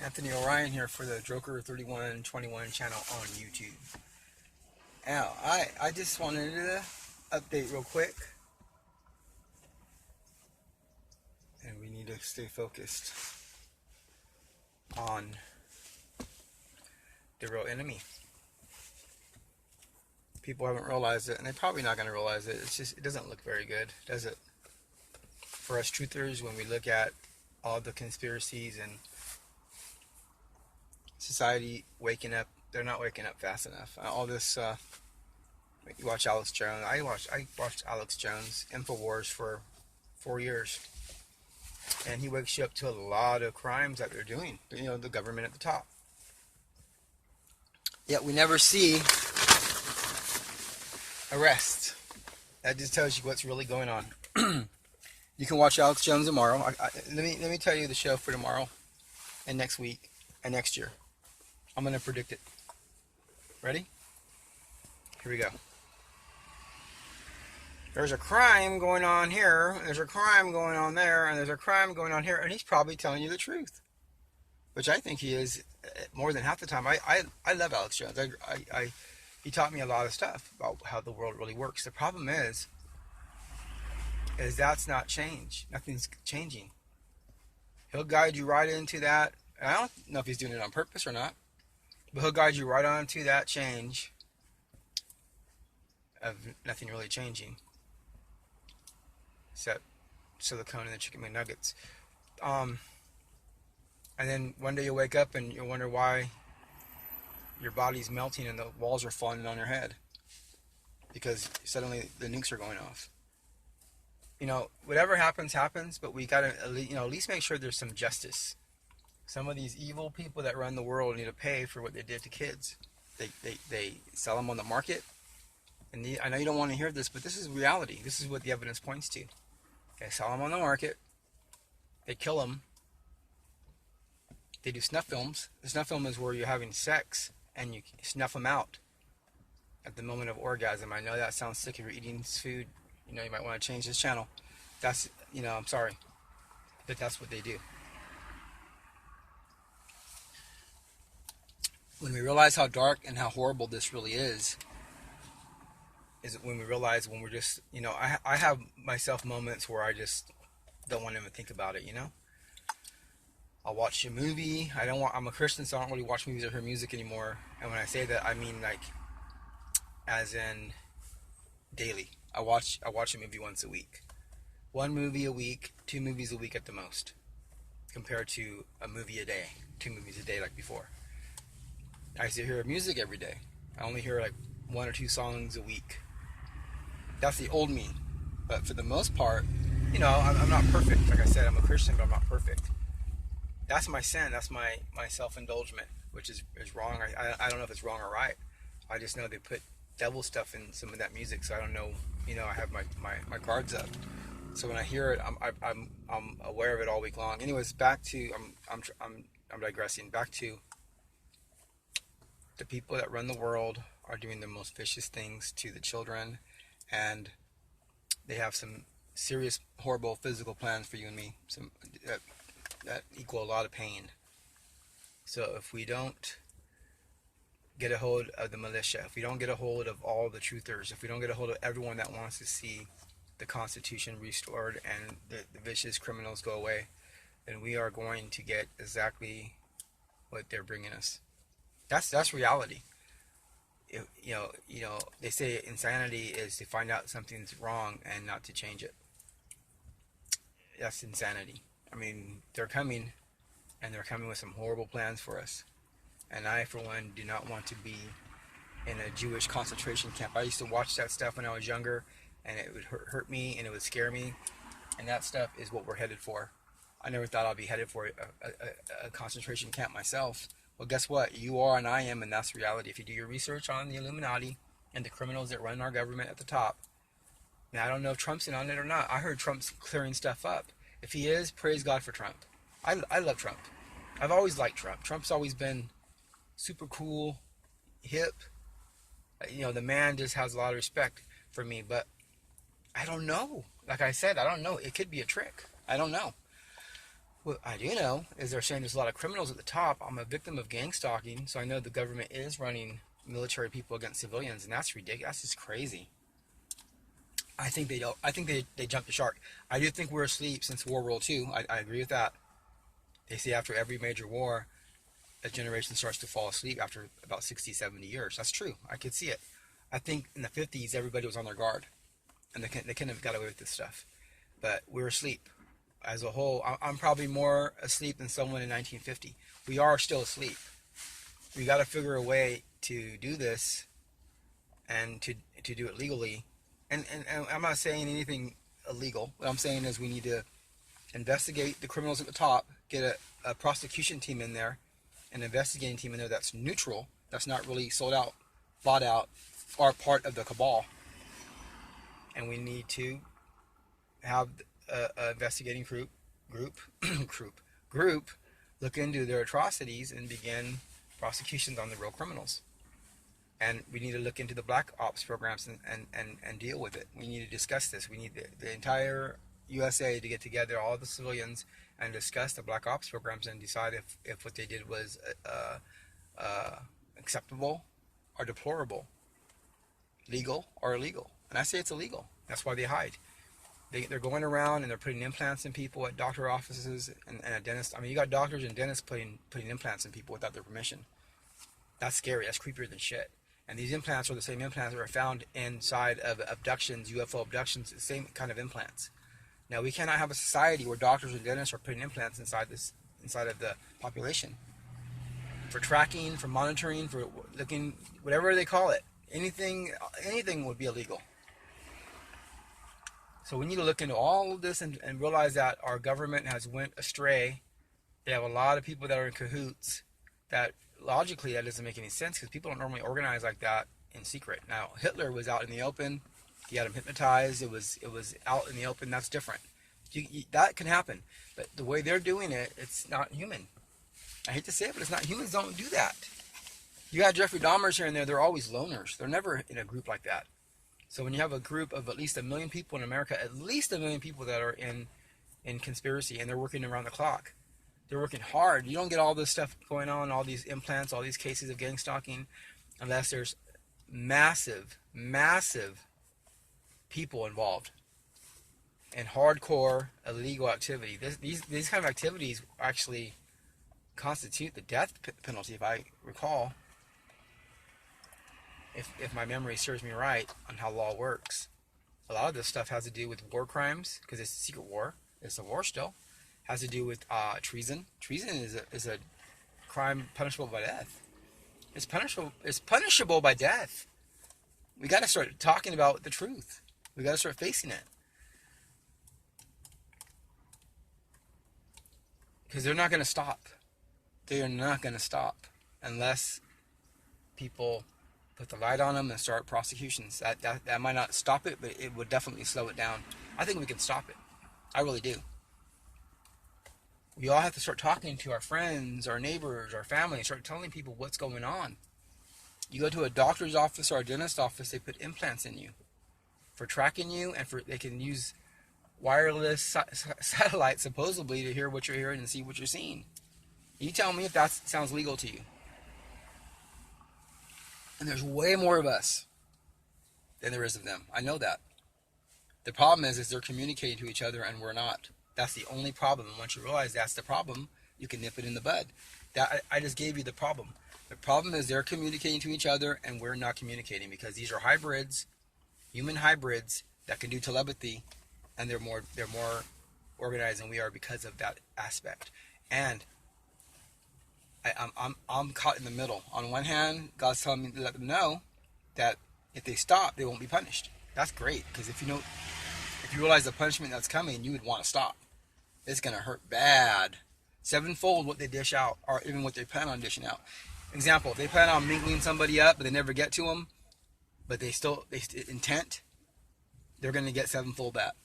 Anthony Orion here for the Joker 3121 channel on YouTube. Now, I just wanted to update real quick, and we need to stay focused on the real enemy. People haven't realized it, and they're probably not going to realize it. It's just, it doesn't look very good, does it? For us truthers, when we look at all the conspiracies and society waking up, they're not waking up fast enough. All this, you watch Alex Jones. I watched Alex Jones Infowars for 4 years, and he wakes you up to a lot of crimes that they're doing. You know, the government at the top. Yet we never see arrests. That just tells you what's really going on. You can watch Alex Jones tomorrow. Let me tell you the show for tomorrow and next week and next year. I'm going to predict it. Ready? Here we go. There's a crime going on here, there's a crime going on there, and there's a crime going on here, and he's probably telling you the truth, which I think he is more than half the time. I love Alex Jones. He taught me a lot of stuff about how the world really works. The problem is that's not change. Nothing's changing. He'll guide you right into that. I don't know if he's doing it on purpose or not, but he'll guide you right on to that change of nothing really changing except silicone and the chicken McNuggets. And then one day you'll wake up and you'll wonder why your body's melting and the walls are falling on your head because suddenly the nukes are going off. You know, whatever happens, but we gotta, at least make sure there's some justice. Some of these evil people that run the world need to pay for what they did to kids. They sell them on the market. And I know you don't want to hear this, but this is reality. This is what the evidence points to. They sell them on the market. They kill them. They do snuff films. The snuff film is where you're having sex and you snuff them out at the moment of orgasm. I know that sounds sick if you're eating food. You know, you might want to change this channel. That's, I'm sorry. But that's what they do. When we realize how dark and how horrible this really is when we realize when we're just, I have myself moments where I just don't want to even think about it, I'll watch a movie. I'm a Christian, so I don't really watch movies or hear music anymore. And when I say that, I mean like, as in daily. I watch a movie once a week. 1 movie a week, 2 movies a week at the most. Compared to a movie a day, 2 movies a day like before. I used to hear music every day. I only hear like 1 or 2 songs a week. That's the old me. But for the most part, I'm not perfect. Like I said, I'm a Christian, but I'm not perfect. That's my sin. That's my self-indulgence, which is wrong. I don't know if it's wrong or right. I just know they put devil stuff in some of that music, so I don't know. I have my guards up. So when I hear it, I'm aware of it all week long. Anyways, back to I'm digressing. Back to the people that run the world are doing the most vicious things to the children, and they have some serious, horrible physical plans for you and me. Some that equal a lot of pain. So if we don't get a hold of the militia, if we don't get a hold of all the truthers, if we don't get a hold of everyone that wants to see the Constitution restored and the vicious criminals go away, then we are going to get exactly what they're bringing us. That's reality. They say insanity is to find out something's wrong and not to change it. That's insanity. I mean, they're coming, and they're coming with some horrible plans for us. And I, for one, do not want to be in a Jewish concentration camp. I used to watch that stuff when I was younger, and it would hurt me, and it would scare me. And that stuff is what we're headed for. I never thought I'd be headed for a concentration camp myself. Well, guess what? You are and I am, and that's reality. If you do your research on the Illuminati and the criminals that run our government at the top, now I don't know if Trump's in on it or not. I heard Trump's clearing stuff up. If he is, praise God for Trump. I love Trump. I've always liked Trump. Trump's always been super cool, hip. The man just has a lot of respect for me, but I don't know. Like I said, I don't know. It could be a trick. I don't know. What I do know is they're saying there's a lot of criminals at the top. I'm a victim of gang stalking, so I know the government is running military people against civilians, and that's ridiculous. That's just crazy. I think they don't. I think they jumped the shark. I do think we're asleep since World War II. I agree with that. They say after every major war, a generation starts to fall asleep after about 60, 70 years. That's true. I could see it. I think in the 50s, everybody was on their guard, and they couldn't have got away with this stuff. But we're asleep. As a whole, I'm probably more asleep than someone in 1950. We are still asleep. We got to figure a way to do this and to do it legally. And I'm not saying anything illegal. What I'm saying is we need to investigate the criminals at the top, get a prosecution team in there, an investigating team in there that's neutral, that's not really sold out, bought out, or part of the cabal. And we need to have a investigating group look into their atrocities and begin prosecutions on the real criminals. And we need to look into the black ops programs and deal with it. We need to discuss this. We need the entire USA to get together, all the civilians, and discuss the black ops programs and decide if what they did was acceptable or deplorable, legal or illegal. And I say it's illegal. That's why they hide. They're going around and they're putting implants in people at doctor offices and a dentist. I mean, you got doctors and dentists putting implants in people without their permission. That's scary. That's creepier than shit. And these implants are the same implants that are found inside of abductions, UFO abductions, the same kind of implants. Now, we cannot have a society where doctors and dentists are putting implants inside of the population. For tracking, for monitoring, for looking, whatever they call it. Anything would be illegal. So we need to look into all of this and realize that our government has went astray. They have a lot of people that are in cahoots. That logically that doesn't make any sense because people don't normally organize like that in secret. Now Hitler was out in the open. He had him hypnotized. It was out in the open. That's different. That can happen, but the way they're doing it, it's not human. I hate to say it, but it's not. Humans don't do that. You got Jeffrey Dahmers here and there. They're always loners. They're never in a group like that. So when you have a group of at least 1 million people in America, at least 1 million people that are in conspiracy, and they're working around the clock. They're working hard. You don't get all this stuff going on, all these implants, all these cases of gang stalking, unless there's massive, massive people involved in hardcore illegal activity. These kind of activities actually constitute the death penalty, if I recall. If my memory serves me right on how law works. A lot of this stuff has to do with war crimes, because it's a secret war. It's a war still. Has to do with treason. Treason is a crime punishable by death. It's punishable by death. We got to start talking about the truth. We got to start facing it. Because they're not going to stop. They are not going to stop unless people put the light on them and start prosecutions. That might not stop it, but it would definitely slow it down. I think we can stop it. I really do. We all have to start talking to our friends, our neighbors, our family, and start telling people what's going on. You go to a doctor's office or a dentist's office, they put implants in you for tracking you, and they can use wireless satellites supposedly to hear what you're hearing and see what you're seeing. You tell me if that sounds legal to you. And there's way more of us than there is of them. I know that. The problem is they're communicating to each other and we're not. That's the only problem. And once you realize that's the problem, you can nip it in the bud. I just gave you the problem. The problem is they're communicating to each other and we're not communicating, because these are hybrids, human hybrids that can do telepathy, and they're more organized than we are because of that aspect. And I'm caught in the middle. On one hand, God's telling me to let them know that if they stop, they won't be punished. That's great, because if you realize the punishment that's coming, you would want to stop. It's going to hurt bad. Sevenfold what they dish out, or even what they plan on dishing out. Example, if they plan on mingling somebody up, but they never get to them, but they intent, they're going to get sevenfold that.